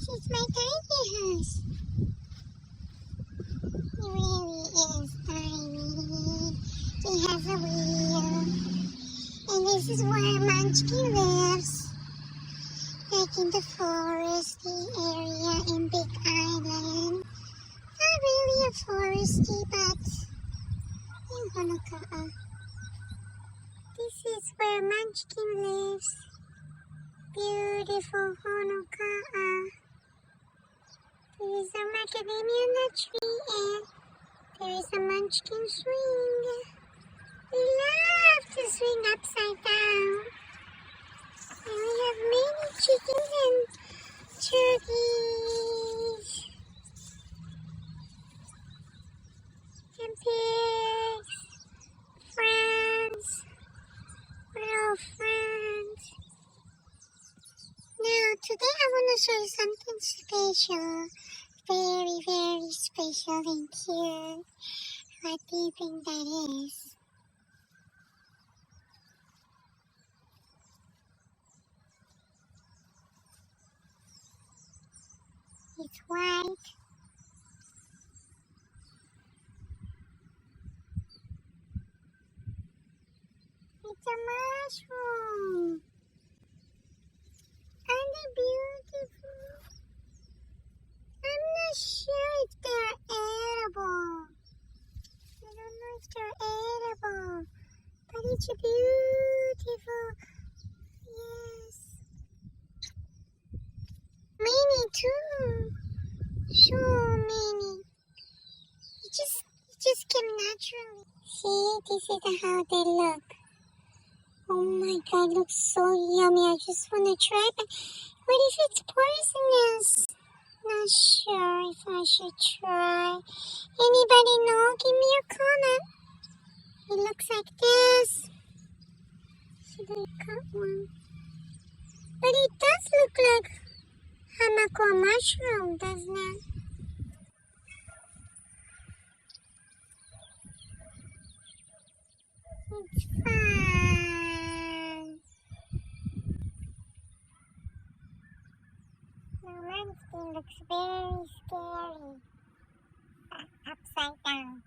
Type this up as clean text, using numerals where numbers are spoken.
is my tiny house. It really is tiny. It has a wheel. And this is where Munchkin lives. Like in the foresty area in Big Island. Not really a foresty, but in Honokaa. This is where Munchkin lives. Beautiful Honokaa. There is a macadamia nut tree and there is a Munchkin swing. We love to swing upside down. And we have many chickens and turkeys and pigs. Friends. We're all friends. Now, today I want to show you something special. Very, very special and cute. What do you think that is? It's white. It's a mushroom. Aren't they beautiful? I'm not sure if they're edible. I don't know if they're edible. But it's beautiful. Yes. Many too. So many. It just came naturally. See, this is how they look. Oh my god, it looks so yummy. I just want to try, but what if it's poisonous? Not sure if I should try. Anybody know? Give me a comment. It looks like this. Should I cut one? But it does look like Honokaa mushroom, doesn't it? It's fun. The Munchkin looks very scary. Upside down.